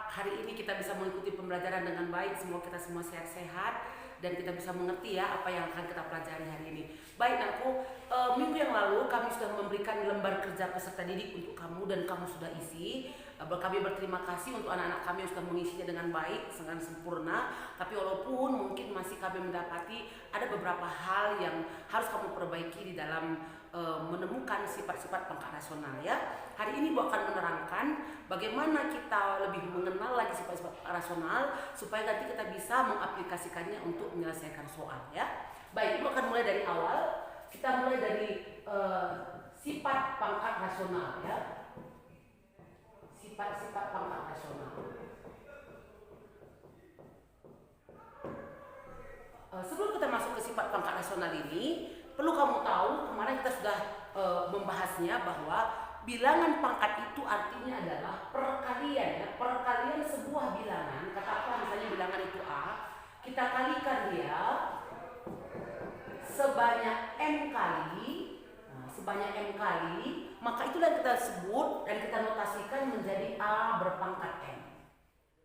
hari ini kita bisa mengikuti pembelajaran dengan baik. Semoga kita semua sehat-sehat dan kita bisa mengerti ya apa yang akan kita pelajari hari ini. Baik anakku, minggu yang lalu kami sudah memberikan lembar kerja peserta didik untuk kamu dan kamu sudah isi. Kami berterima kasih untuk anak-anak kami yang sudah mengisinya dengan baik, dengan sempurna. Tapi walaupun mungkin masih kami mendapati ada beberapa hal yang harus kamu perbaiki di dalam menemukan sifat-sifat pangkat rasional ya. Hari ini Bu akan menerangkan bagaimana kita lebih mengenal lagi sifat-sifat rasional supaya nanti kita bisa mengaplikasikannya untuk menyelesaikan soal ya. Baik, Bu akan mulai dari awal. Kita mulai dari sifat pangkat rasional ya. Sifat-sifat pangkat rasional. Sebelum kita masuk ke sifat pangkat rasional ini, perlu kamu tahu kemarin kita sudah membahasnya bahwa bilangan pangkat itu artinya adalah perkalian ya, perkalian sebuah bilangan. Katakanlah misalnya bilangan itu A, kita kalikan dia sebanyak m kali, sebanyak m kali, maka itulah yang kita sebut dan kita notasikan menjadi A berpangkat m.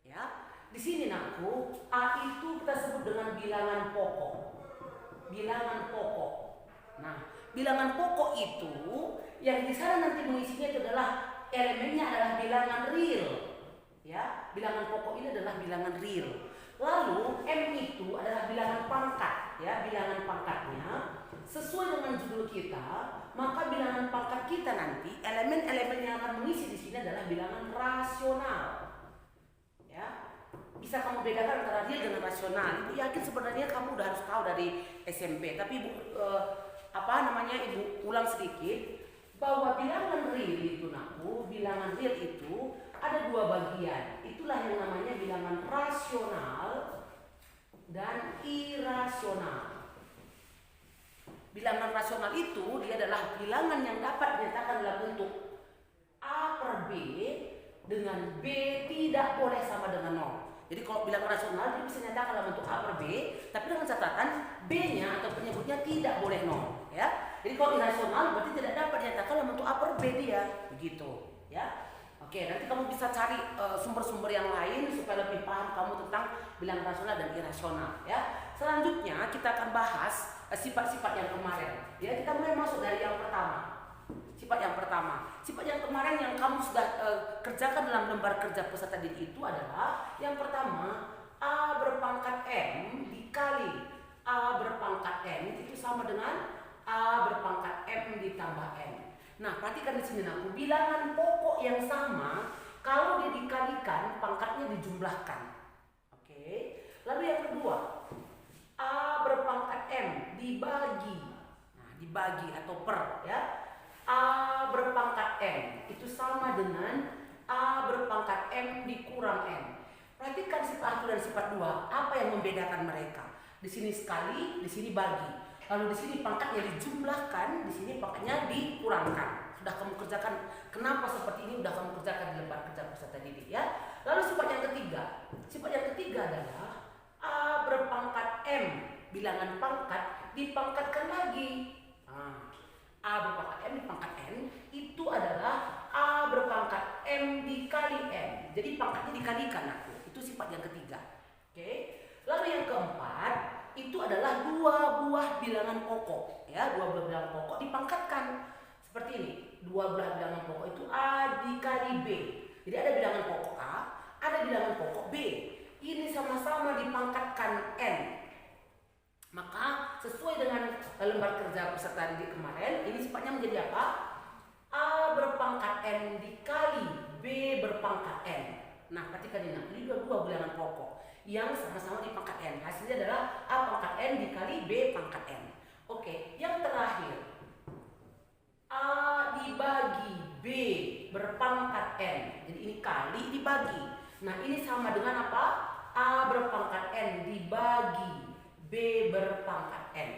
Ya, di sini nakku, A itu kita sebut dengan bilangan pokok. Bilangan pokok. Nah, bilangan pokok itu yang di sana nanti mengisinya itu adalah elemennya adalah bilangan real. Ya, bilangan pokok ini adalah bilangan real. Lalu m itu adalah bilangan pangkat, ya, bilangan pangkatnya sesuai dengan judul kita, maka bilangan pangkat kita nanti elemen-elemen yang akan mengisi di sini adalah bilangan rasional. Ya. Bisa kamu bedakan antara real dengan rasional. Ibu yakin sebenarnya kamu udah harus tahu dari SMP, tapi Ibu Ibu ulang sedikit bahwa bilangan real itu nakku, bilangan real itu ada dua bagian. Itulah yang namanya bilangan rasional dan irasional. Bilangan rasional itu dia adalah bilangan yang dapat dinyatakan dalam bentuk A per B dengan B tidak boleh sama dengan 0. Jadi kalau bilangan rasional dia bisa dinyatakan dalam bentuk A per B, tapi dengan catatan B-nya atau penyebutnya tidak boleh 0 ya. Jadi kalau irasional berarti tidak dapat dinyatakan dalam bentuk A per B dia, begitu ya. Oke, nanti kamu bisa cari sumber-sumber yang lain supaya lebih paham kamu tentang bilangan rasional dan irasional ya. Selanjutnya kita akan bahas sifat-sifat yang kemarin. Ya, kita mulai masuk dari yang pertama. Sifat yang pertama. Sifat yang kemarin yang kamu sudah kerjakan dalam lembar kerja peserta didik itu adalah yang pertama, A berpangkat M dikali A berpangkat M itu sama dengan A berpangkat M ditambah M. Nah, perhatikan di sini aku, bilangan pokok yang sama kalau dia dikalikan pangkatnya dijumlahkan. Oke. Lalu yang kedua, A berpangkat M dibagi. Nah, dibagi atau per ya. A berpangkat M itu sama dengan A berpangkat M dikurang M. Perhatikan sifat 1 dan sifat 2, apa yang membedakan mereka? Di sini sekali, di sini bagi. Lalu di sini pangkatnya dijumlahkan, di sini pangkatnya dikurangkan. Sudah kamu kerjakan, kenapa seperti ini sudah kamu kerjakan di lembar kerja peserta didik ya. Lalu sifat yang ketiga. Sifat yang ketiga adalah A berpangkat M, bilangan pangkat dipangkatkan lagi. A berpangkat M dipangkat N itu adalah A berpangkat M dikali M. Jadi pangkatnya dikalikan aku. Itu sifat yang ketiga. Oke. Lalu yang keempat itu adalah dua buah bilangan pokok. Ya, dua buah bilangan pokok dipangkatkan seperti ini. Dua buah bilangan pokok itu A dikali B. Jadi ada bilangan pokok A, ada bilangan pokok B. Ini sama-sama dipangkatkan N. Maka sesuai dengan lembar kerja peserta didik kemarin, ini sifatnya menjadi apa? A berpangkat N dikali B berpangkat N. Nah, perhatikan ini dua bilangan pokok yang sama-sama dipangkat N. Hasilnya adalah A pangkat N dikali B pangkat N. Oke, yang terakhir A dibagi B berpangkat N. Jadi ini kali dibagi. Nah, ini sama dengan apa? A berpangkat N dibagi B berpangkat N.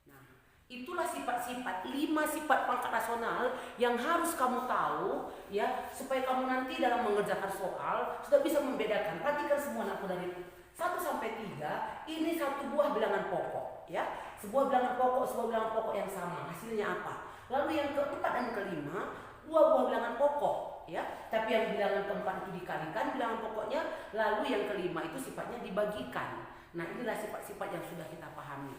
Nah, itulah sifat-sifat, 5 sifat pangkat rasional yang harus kamu tahu ya, supaya kamu nanti dalam mengerjakan soal sudah bisa membedakan. Perhatikan semua anakku dari 1 sampai 3, ini satu buah bilangan pokok ya. Sebuah bilangan pokok yang sama. Hasilnya apa? Lalu yang keempat dan kelima, dua buah bilangan pokok ya. Tapi yang bilangan keempat itu dikalikan bilangan pokoknya, lalu yang kelima itu sifatnya dibagikan. Nah, inilah sifat-sifat yang sudah kita pahami.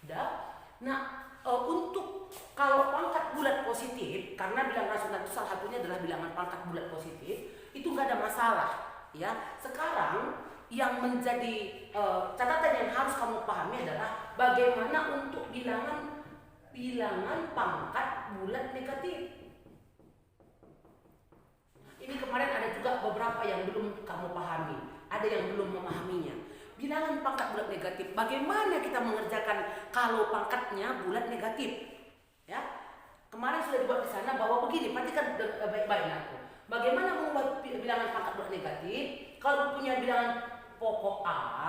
Udah? Nah, untuk kalau pangkat bulat positif, karena bilangan rasional itu salah satunya adalah bilangan pangkat bulat positif, itu nggak ada masalah, ya. Sekarang yang menjadi catatan yang harus kamu pahami adalah bagaimana untuk bilangan pangkat bulat negatif. Ini kemarin ada juga beberapa yang belum kamu pahami, ada yang belum memahaminya. Bilangan pangkat bulat negatif, bagaimana kita mengerjakan kalau pangkatnya bulat negatif? Ya, kemarin sudah dibuat di sana bahwa begini, perhatikan baik-baik aku. Bagaimana mengubah bilangan pangkat bulat negatif? Kalau punya bilangan pokok A,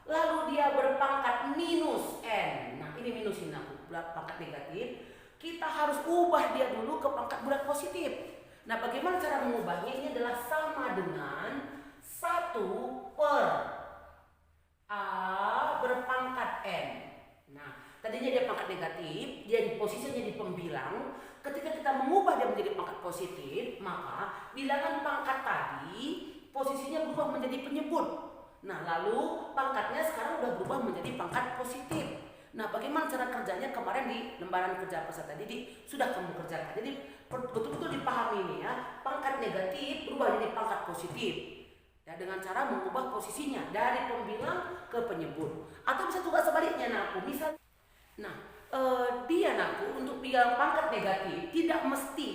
lalu dia berpangkat minus n. Nah, ini minusin aku, bulat pangkat negatif. Kita harus ubah dia dulu ke pangkat bulat positif. Nah, bagaimana cara mengubahnya? Ini adalah sama dengan 1 per A berpangkat N. Nah, tadinya dia pangkat negatif, dia posisinya di pembilang. Ketika kita mengubah dia menjadi pangkat positif, maka bilangan pangkat tadi posisinya berubah menjadi penyebut. Nah, lalu pangkatnya sekarang sudah berubah menjadi pangkat positif. Nah, bagaimana cara kerjanya? Kemarin di lembaran kerja peserta didik sudah kamu kerjakan. Jadi betul-betul dipahami ini ya. Pangkat negatif berubah menjadi pangkat positif. Ya, dengan cara mengubah posisinya dari pembilang ke penyebut. Atau bisa juga sebaliknya, Naku. Misal, dia Naku untuk bilang pangkat negatif tidak mesti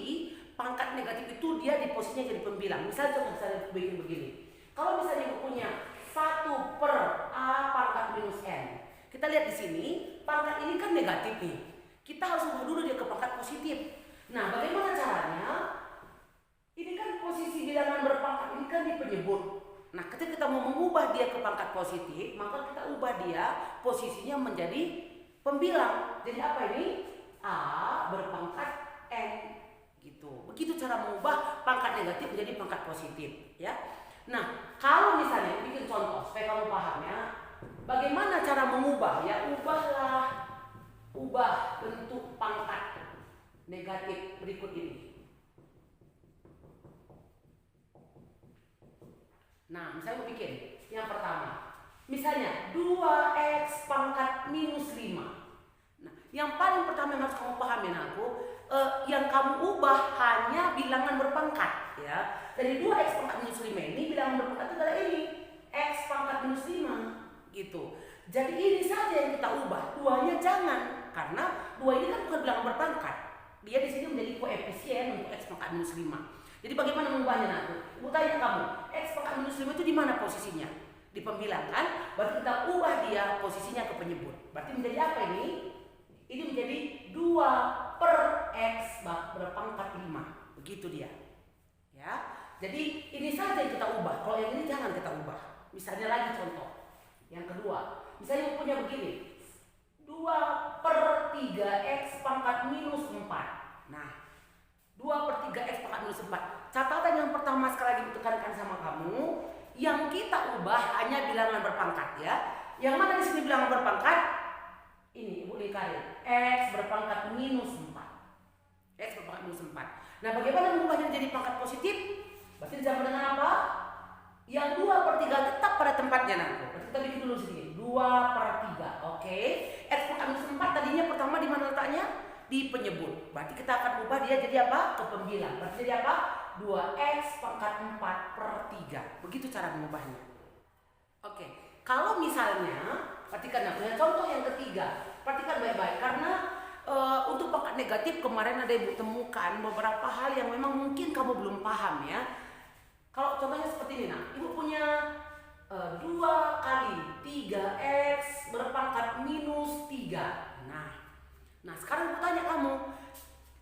pangkat negatif itu dia di posisinya jadi pembilang. Misal contoh saya begini. Kalau misalnya punya 1 per A pangkat minus N. Kita lihat di sini, pangkat ini kan negatif nih. Kita harus ubah dulu dia ke pangkat positif. Nah, bagaimana caranya? Ini kan posisi bilangan berpangkat ini kan di penyebut. Nah, ketika kita mau mengubah dia ke pangkat positif, maka kita ubah dia posisinya menjadi pembilang. Jadi apa ini? A berpangkat N gitu. Begitu cara mengubah pangkat negatif menjadi pangkat positif, ya. Nah, kalau misalnya bikin contoh supaya kamu paham ya, bagaimana cara mengubah ya? Ubah bentuk pangkat negatif berikut ini. Nah, misalnya mau bikin yang pertama, misalnya 2x pangkat minus 5. Nah, yang paling pertama yang harus kamu pahami aku, yang kamu ubah hanya bilangan berpangkat, ya. Dari 2x pangkat minus 5 ini bilangan berpangkat itu adalah ini, x pangkat minus 5, gitu. Jadi ini saja yang kita ubah, 2-nya jangan, karena 2 ini kan bukan bilangan berpangkat. Dia di sini menjadi koefisien untuk x pangkat minus 5. Jadi bagaimana mengubahnya nanti? Ibu tanya kamu, x pangkat minus 5 itu di mana posisinya? Di pembilang kan? Berarti kita ubah dia posisinya ke penyebut. Berarti menjadi apa ini? Ini menjadi 2 per x berpangkat 5. Begitu dia. Ya. Jadi ini saja yang kita ubah. Kalau yang ini jangan kita ubah. Misalnya lagi contoh. Yang kedua, misalnya punya begini. 2 per 3x pangkat minus 4. Nah, 2 per 3x pangkat minus 4. Catatan yang pertama sekali lagi ditekankan sama kamu, yang kita ubah hanya bilangan berpangkat ya. Yang mana di sini bilangan berpangkat? Ini Ibu lingkarin. X berpangkat minus 4. X berpangkat minus 4. Nah, bagaimana mengubahnya menjadi pangkat positif? Berarti sama dengan apa? Yang 2 per 3 tetap pada tempatnya nanti. Berarti kita bikin dulu sini. 2 per 3. Oke. X pangkat minus 4 tadinya pertama di mana letaknya? Di penyebut. Berarti kita akan ubah dia jadi apa? Ke pembilang. Berarti jadi apa? 2x pangkat 4 per 3. Begitu cara mengubahnya. Oke. Kalau misalnya, perhatikan nah, contoh yang ketiga. Perhatikan baik-baik. Karena untuk pangkat negatif kemarin ada Ibu temukan beberapa hal yang memang mungkin kamu belum paham ya. Kalau contohnya seperti ini nah. Ibu punya 2 kali 3x berpangkat minus 3. Nah, sekarang aku tanya kamu,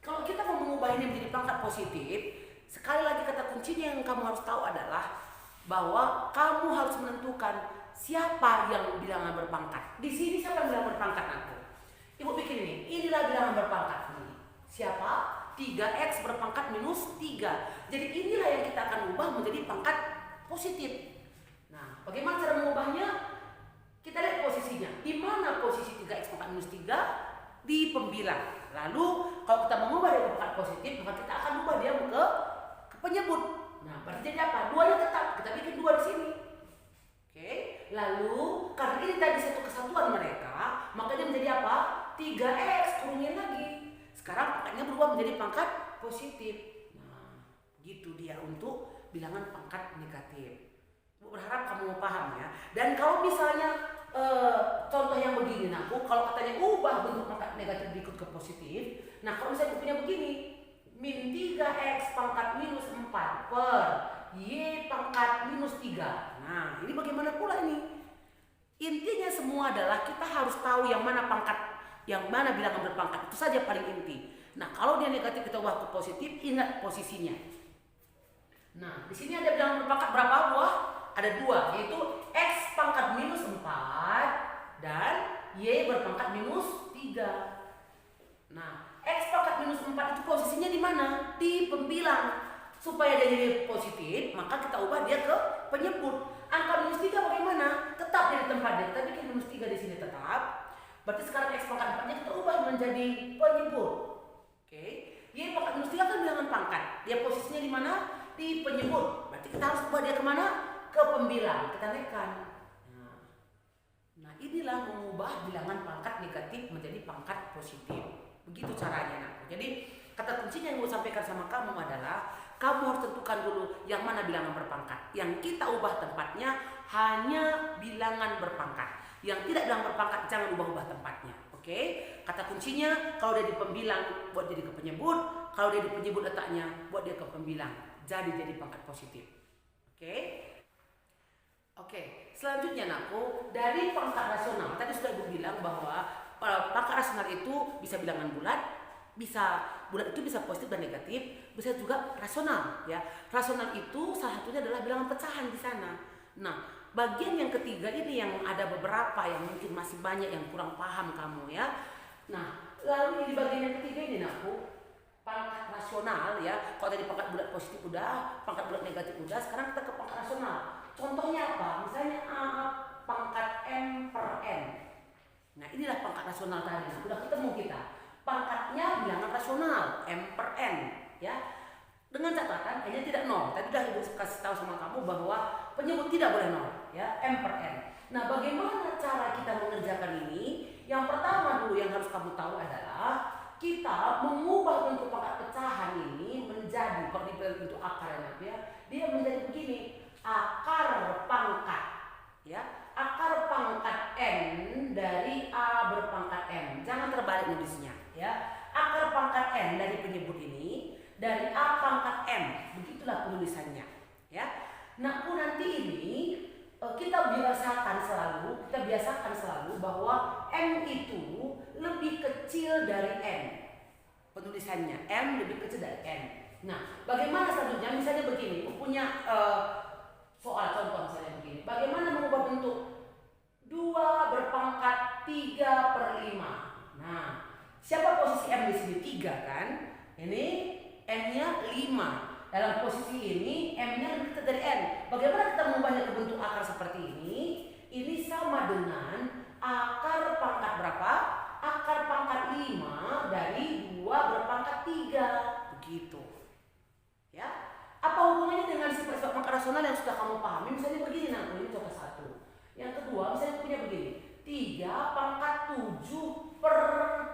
kalau kita mau mengubah ini menjadi pangkat positif, sekali lagi kata kuncinya yang kamu harus tahu adalah bahwa kamu harus menentukan siapa yang bilangan berpangkat. Di sini siapa yang bilangan berpangkat aku? Ibu pikir ini, inilah bilangan berpangkat ini. Siapa? 3x berpangkat minus 3. Jadi inilah yang kita akan ubah menjadi pangkat positif. Nah, bagaimana cara mengubahnya? Kita lihat posisinya. Di mana posisi 3x pangkat minus 3? Di pembilang. Lalu kalau kita mengubah dia ke pangkat positif, maka kita akan ubah dia ke penyebut. Nah, berarti jadi apa? Duanya tetap. Kita bikin 2 di sini. Oke. Lalu karena ini tadi satu kesatuan mereka, maka dia menjadi apa? 3x, kurungin lagi. Sekarang pangkatnya berubah menjadi pangkat positif. Nah, gitu dia untuk bilangan pangkat negatif. Berharap kamu mau paham ya. Dan kalau misalnya contoh yang begini, nah kalau katanya ubah bentuk pangkat negatif berikut ke positif. Nah, kalau misalnya punya begini, min 3x pangkat minus 4 per y pangkat minus 3. Nah, ini bagaimana pula ini? Intinya semua adalah kita harus tahu yang mana pangkat, yang mana bilangan berpangkat. Itu saja paling inti. Nah, kalau dia negatif kita ubah ke positif, ingat posisinya. Nah, di sini ada bilangan berpangkat berapa buah? Ada 2, yaitu x pangkat minus 4 dan y berpangkat minus 3. Nah, x pangkat minus 4 itu posisinya di mana? Di pembilang. Supaya dia jadi positif, maka kita ubah dia ke penyebut. Angka minus 3 bagaimana? Tetap di tempat dia. Kita bikin minus 3 di sini tetap. Berarti sekarang x pangkat 4-nya kita ubah menjadi penyebut. Oke. Y pangkat minus 3 kan bilangan pangkat. Dia posisinya di mana? Di penyebut. Berarti kita harus ubah dia kemana? Ke pembilang. Kita naikkan. Nah, inilah mengubah bilangan pangkat negatif menjadi pangkat positif. Begitu caranya. Nah, jadi kata kuncinya yang mau sampaikan sama kamu adalah kamu harus tentukan dulu yang mana bilangan berpangkat. Yang kita ubah tempatnya hanya bilangan berpangkat. Yang tidak bilangan berpangkat jangan ubah-ubah tempatnya. Oke? Kata kuncinya kalau dia di pembilang buat jadi ke penyebut, kalau dia di penyebut letaknya buat dia ke pembilang. Jadi pangkat positif. Oke? Oke, selanjutnya nakku, dari pangkat rasional tadi sudah Ibu bilang bahwa pangkat rasional itu bisa bilangan bulat, bulat itu bisa positif dan negatif, bisa juga rasional ya. Rasional itu salah satunya adalah bilangan pecahan di sana. Nah, bagian yang ketiga ini yang ada beberapa yang mungkin masih banyak yang kurang paham kamu ya. Nah, lalu di bagian yang ketiga ini nakku, pangkat rasional ya. Kalau tadi pangkat bulat positif udah, pangkat bulat negatif udah, sekarang kita ke pangkat rasional. Contohnya apa? Misalnya pangkat M per N. Nah, inilah pangkat rasional tadi. Nah, sudah ketemu kita. Pangkatnya bilangan rasional M per N ya. Dengan catatan N-nya tidak 0. Tadi sudah Ibu kasih tahu sama kamu bahwa penyebut tidak boleh 0 ya, M per N. Nah, bagaimana cara kita mengerjakan ini? Yang pertama dulu yang harus kamu tahu adalah kita mengubah bentuk pangkat pecahan ini menjadi, kalau di bentuk akar ya, dia menjadi begini. Akar pangkat ya, akar pangkat N dari A berpangkat M. Jangan terbalik nulisnya ya. Akar pangkat N dari penyebut ini dari A pangkat M. Begitulah penulisannya ya. Nah, nanti ini kita biasakan selalu bahwa M itu lebih kecil dari N. Penulisannya M lebih kecil dari N. Nah, bagaimana selanjutnya? Misalnya begini, punya soal contoh misalnya begini. Bagaimana mengubah bentuk 2 berpangkat 3 per 5? Nah, siapa posisi M di sini? 3 kan? Ini M-nya 5. Dalam posisi ini M-nya lebih kecil dari N. Bagaimana kita mengubahnya ke bentuk akar seperti ini? Ini sama dengan akar pangkat berapa? Akar pangkat 5 dari 2 berpangkat 3. Begitu. Ya. Apa hubungannya dengan sifat-sifat pangkat rasional yang sudah kamu pahami? Misalnya begini, nah ini contoh 1. Yang kedua, misalnya punya begini. 3 pangkat 7 per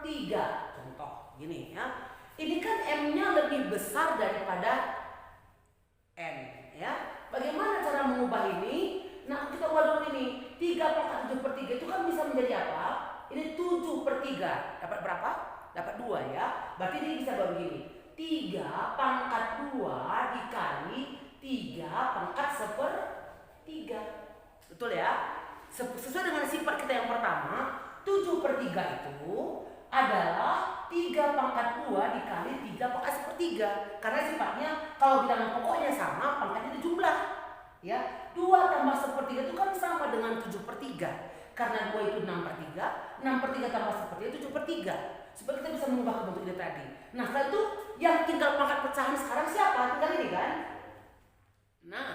3. Contoh gini ya. Ini kan M-nya lebih besar daripada N ya. Bagaimana cara mengubah ini? Nah, kita ubah dulu ini. 3 pangkat 7 per 3 itu kan bisa menjadi apa? Ini 7 per 3. Dapat berapa? Dapat 2 ya. Berarti ini bisa begini. 3 pangkat 2 dikali 3 pangkat 1/3. Betul ya? Sesuai dengan sifat kita yang pertama, 7 per 3 itu adalah 3 pangkat 2 dikali 3 pangkat 1/3. Karena sifatnya kalau bilangan pokoknya sama, pangkatnya dijumlah ya. 2 tambah 1/3 itu kan sama dengan 7 per 3. Karena 2 itu 6 per 3, 6 per 3 tambah 1/3 itu 7 per 3. Supaya kita bisa mengubah ke bentuk ini tadi. Nah, setelah itu yang tinggal pangkat pecahan sekarang siapa? Tinggal ini kan? Nah,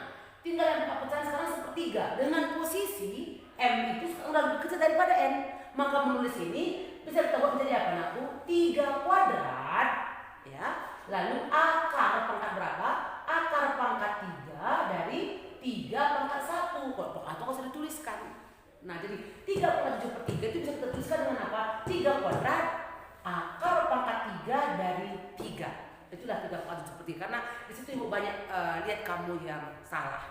tinggal yang pangkat pecahan sekarang 1/3. Dengan posisi M itu sekarang udah lebih kecil daripada N. Maka menulis ini bisa kita buat menjadi apa nakku? 3 kuadrat ya. Lalu akar pangkat berapa? Akar pangkat 3 dari 3 pangkat 1. Kalau atau nggak usah dituliskan. Nah, jadi 3,7/3 itu bisa kita tuliskan dengan apa? 3 kuadrat akar pangkat 3 dari 3. Itulah 3,7/3. Karena di situ Ibu banyak lihat kamu yang salah.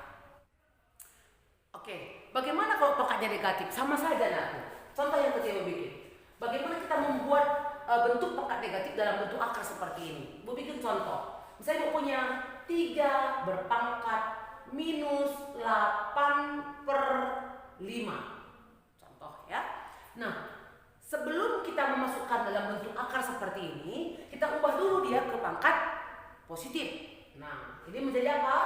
Oke, bagaimana kalau pangkatnya negatif? Sama saja nak. Contoh yang ketiga Ibu bikin. Bagaimana kita membuat bentuk pangkat negatif dalam bentuk akar seperti ini? Ibu bikin contoh. Misalnya Ibu punya 3 berpangkat minus 8/5. Contoh ya. Nah, sebelum kita memasukkan dalam bentuk akar seperti ini, kita ubah dulu dia ke pangkat positif. Nah, ini menjadi apa?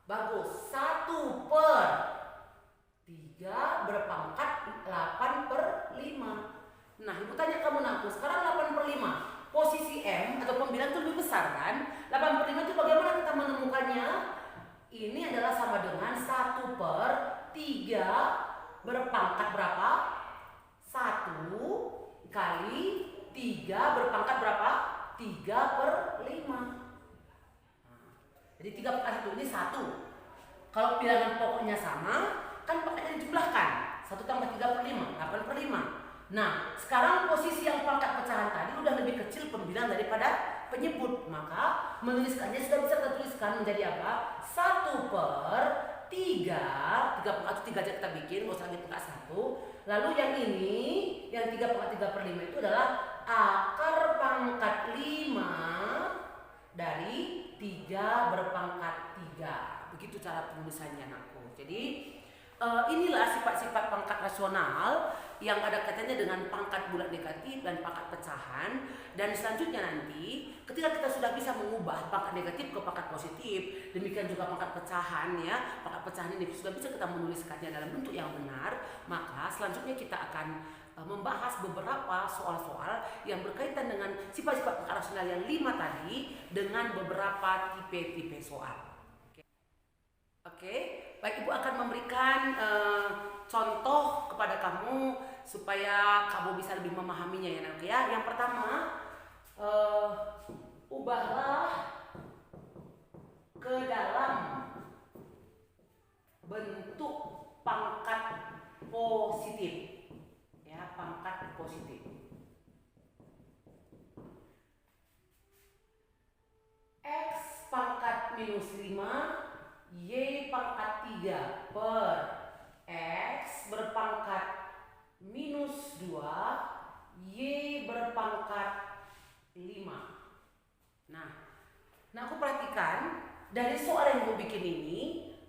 Bagus. 1/3 berpangkat 8/5. Nah, Ibu tanya kamu nanti, sekarang 8/5. Posisi M atau pembilang itu lebih besar kan? 8/5 itu bagaimana kita menemukannya? Ini adalah sama dengan 1/3 berpangkat berapa? 1 kali 3 berpangkat berapa? 3/5. Jadi 3/1 ini 1. Kalau bilangan pokoknya sama, kan pangkatnya dijumlahkan. 1 tambah 3/5, 8/5. Nah, sekarang posisi yang pangkat pecahan tadi udah lebih kecil pembilang daripada penyebut. Maka menuliskannya sudah bisa kita tuliskan menjadi apa? 1/3. 3 aja kita bikin, nggak usah lagi pangkat 1. Lalu yang ini, yang 3/3/5 itu adalah akar pangkat 5 dari 3 berpangkat 3. Begitu cara penulisannya anakku. Jadi inilah sifat-sifat pangkat rasional yang ada kaitannya dengan pangkat bulat negatif dan pangkat pecahan. Dan selanjutnya nanti ketika kita sudah bisa mengubah pangkat negatif ke pangkat positif, demikian juga pangkat pecahan ya, pangkat pecahan ini sudah bisa kita menuliskannya dalam bentuk yang benar, maka selanjutnya kita akan membahas beberapa soal-soal yang berkaitan dengan sifat-sifat pangkat rasional yang 5 tadi dengan beberapa tipe-tipe soal. Oke, baik, Ibu akan memberikan contoh kepada kamu supaya kamu bisa lebih memahaminya ya nak ya. Yang pertama, ubahlah ke dalam bentuk pangkat positif. Ya, pangkat positif. X pangkat minus 5 Y pangkat 3 per X berpangkat minus 2 Y berpangkat 5. Nah aku perhatikan dari soal yang gue bikin ini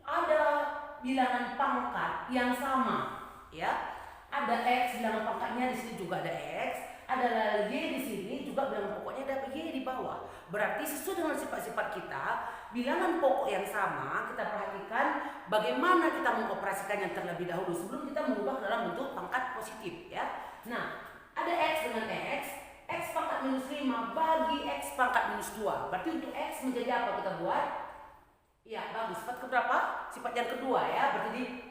ada bilangan pangkat yang sama ya. Ada X bilangan pangkatnya, di sini juga ada X, ada Y di sini juga bilangan pokoknya ada Y di bawah. Berarti sesuai dengan sifat-sifat kita, bilangan pokok yang sama, kita perhatikan bagaimana kita mengoperasikannya terlebih dahulu sebelum kita mengubah dalam bentuk pangkat positif ya. Nah, ada X dengan X pangkat minus 5 bagi X pangkat minus 2. Berarti untuk X menjadi apa kita buat? Ya, bagus. Sifat keberapa? Sifat yang kedua ya. Berarti di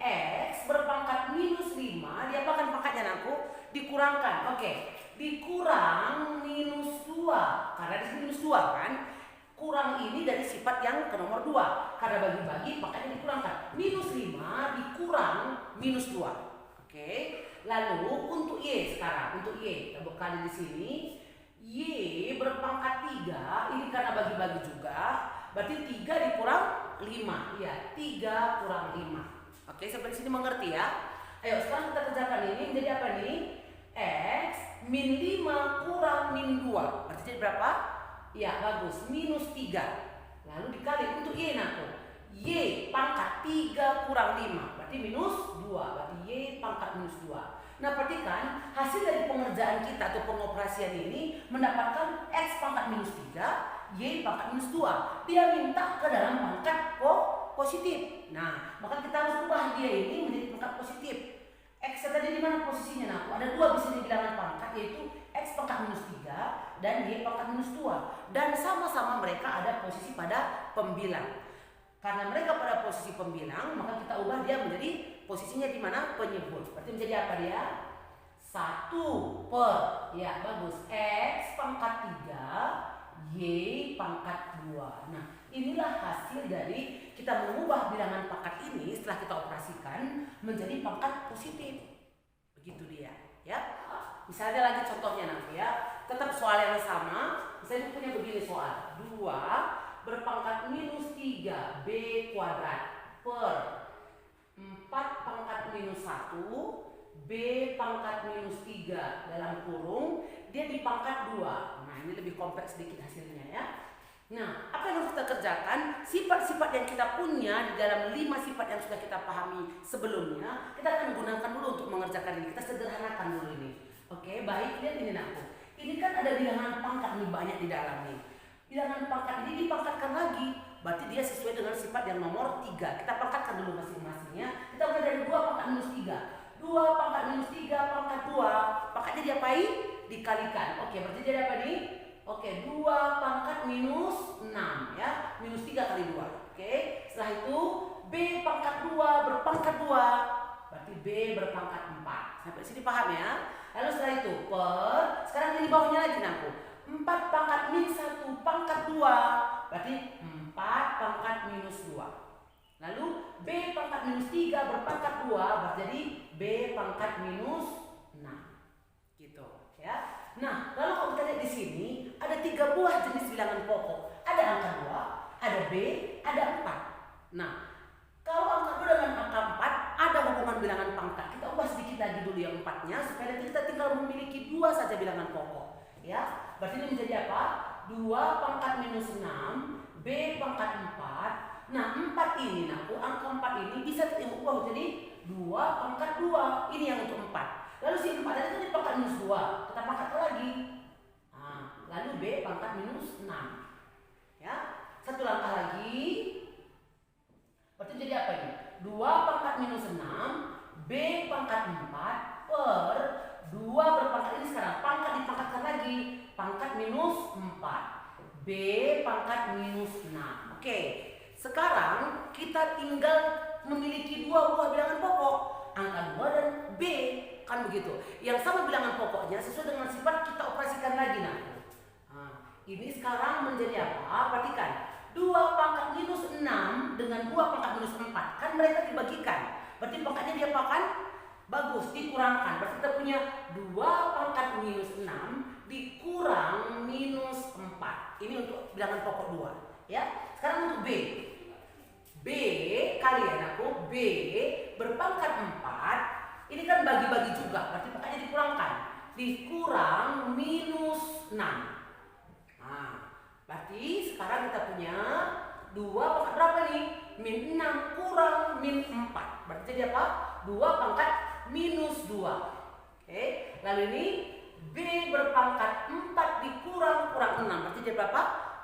X berpangkat minus 5, diapakan pangkatnya aku? Dikurangkan. Oke. Dikurang minus 2. Karena di sini minus 2 kan? Kurang ini dari sifat yang ke nomor 2. Karena bagi-bagi pangkatnya dikurangkan. Minus 5 dikurang minus 2. Oke. Lalu untuk Y sekarang. Untuk Y kita bekali di sini. Y berpangkat 3. Ini karena bagi-bagi juga. Berarti 3 dikurang 5. Ya, 3 kurang 5. Oke, sampai sini mengerti ya? Ayo, sekarang kita kerjakan ini menjadi apa nih? X min 5 kurang min 2. Berarti jadi berapa? Ya, bagus. Minus 3. Lalu dikali untuk Y aku. Y pangkat 3 kurang 5. Berarti minus 2. Berarti Y pangkat minus 2. Nah, perhatikan hasil dari pengerjaan kita atau pengoperasian ini mendapatkan X pangkat minus 3, Y pangkat minus 2. Dia minta ke dalam pangkat positif. Nah, maka kita harus ubah dia ini menjadi pangkat positif. X tadi di mana posisinya? Nah, ada 2 bisa dibilangan pangkat, yaitu X pangkat minus 3 dan Y pangkat minus 2. Dan sama-sama mereka ada posisi pada pembilang. Karena mereka pada posisi pembilang, maka kita ubah dia menjadi posisinya di mana? Penyebut. Berarti menjadi apa dia? 1 per, ya bagus, X pangkat 3 Y pangkat 2. Nah, Inilah hasil dari kita mengubah bilangan pangkat ini setelah kita operasikan menjadi pangkat positif. Begitu dia, ya. Misalnya lagi contohnya nanti ya, tetap soal yang sama. Misalnya punya begini soal, 2 berpangkat minus 3 B kuadrat per 4 pangkat minus 1 B pangkat minus 3 dalam kurung, dia di pangkat 2. Nah ini lebih kompleks sedikit hasilnya ya. Nah, apa yang harus kita kerjakan? Sifat-sifat yang kita punya di dalam 5 sifat yang sudah kita pahami sebelumnya, kita akan gunakan dulu untuk mengerjakan ini. Kita sederhanakan dulu ini. Oke, baik, lihat ini aku. Ini kan ada bilangan pangkat nih banyak di dalam nih. Bilangan pangkat ini dipangkatkan lagi, berarti dia sesuai dengan sifat yang nomor 3. Kita pangkatkan dulu masing-masingnya. Kita mulai dari 2 pangkat minus 3. 2 pangkat minus 3 pangkat 2. Pangkatnya diapain? Dikalikan. Oke, berarti jadi apa nih? Oke, 2 pangkat minus 6 ya. Minus 3 kali 2. Oke, setelah itu B pangkat 2 berpangkat 2. Berarti B berpangkat 4. Sampai sini paham ya? Lalu setelah itu per, sekarang ini bawahnya lagi aku. 4 pangkat minus 1 pangkat 2. Berarti 4 pangkat minus 2. Lalu B pangkat minus 3 berpangkat 2. Berarti jadi B pangkat minus 6. Gitu ya. Nah, lalu kalau kita lihat di sini ada 3 buah jenis bilangan pokok. Ada angka 2, ada B, ada 4. Nah, kalau angka 2 dengan angka 4 ada hubungan bilangan pangkat. Kita ubah sedikit lagi dulu yang 4-nya supaya nanti kita tinggal memiliki 2 saja bilangan pokok. Ya, berarti ini menjadi apa? 2 pangkat minus 6, B pangkat 4. Nah, 4 ini, angka 4 ini bisa diubah jadi 2 pangkat 2. Ini yang untuk 4. Lalu si 4 tadi itu pangkat minus 2. Kita pangkat lagi. Nah, lalu B pangkat minus 6. Ya, satu langkah lagi. Berarti jadi apa ini? 2 pangkat minus 6, B pangkat 4 per 2 berpangkat ini sekarang pangkat dipangkatkan lagi, pangkat minus 4, B pangkat minus 6. Oke, sekarang kita tinggal memiliki 2 buah bilangan pokok, angka 2 dan B, kan begitu. Yang sama bilangan pokoknya sesuai dengan sifat kita operasikan lagi nah. Ini sekarang menjadi apa? Perhatikan, 2 pangkat minus 6 dengan 2 pangkat minus 4, kan mereka dibagikan. Berarti pangkatnya diapakan? Bagus, dikurangkan. Berarti kita punya 2 pangkat minus 6 dikurang minus 4. Ini untuk bilangan pokok 2. Ya. Sekarang untuk B. B kalian B berpangkat 4. Ini kan bagi-bagi juga. Berarti pangkatnya dikurangkan. Dikurang minus 6. Nah, berarti sekarang kita punya 2 pangkat berapa nih? Min 6 kurang min 4. Berarti jadi apa? 2 pangkat minus 2. Oke. Lalu ini B berpangkat 4 dikurang kurang 6. Berarti jadi berapa?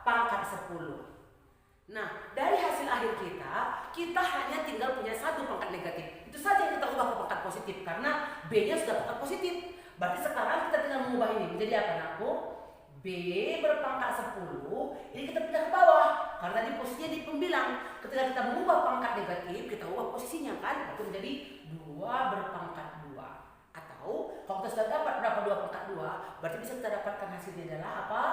Pangkat 10. Nah, dari hasil akhir kita hanya tinggal punya 1 pangkat negatif. Itu saja yang kita ubah ke pangkat positif karena B-nya sudah pangkat positif. Berarti sekarang kita tinggal mengubah ini menjadi apa nakku? B berpangkat 10, ini kita pindah ke bawah karena di posisinya di pembilang. Ketika kita mengubah pangkat negatif, kita ubah posisinya kan, itu menjadi 2 berpangkat 2. Atau kalau kita sudah dapat berapa 2 pangkat 2, berarti bisa kita dapatkan hasilnya adalah apa?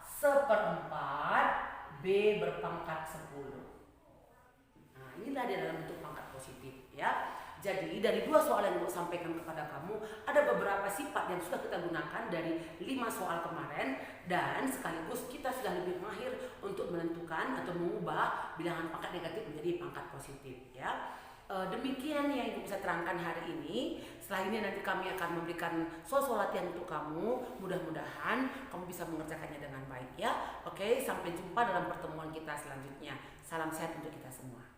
1/4 B berpangkat 10. Nah, inilah dia dalam bentuk pangkat positif ya. Jadi dari 2 soal yang saya sampaikan kepada kamu, ada beberapa sifat yang sudah kita gunakan dari 5 soal kemarin, dan sekaligus kita sudah lebih mahir untuk menentukan atau mengubah bilangan pangkat negatif menjadi pangkat positif ya. Demikian yang Ibu bisa terangkan hari ini. Setelah ini nanti kami akan memberikan soal latihan untuk kamu. Mudah-mudahan kamu bisa mengerjakannya dengan baik ya. Oke, sampai jumpa dalam pertemuan kita selanjutnya. Salam sehat untuk kita semua.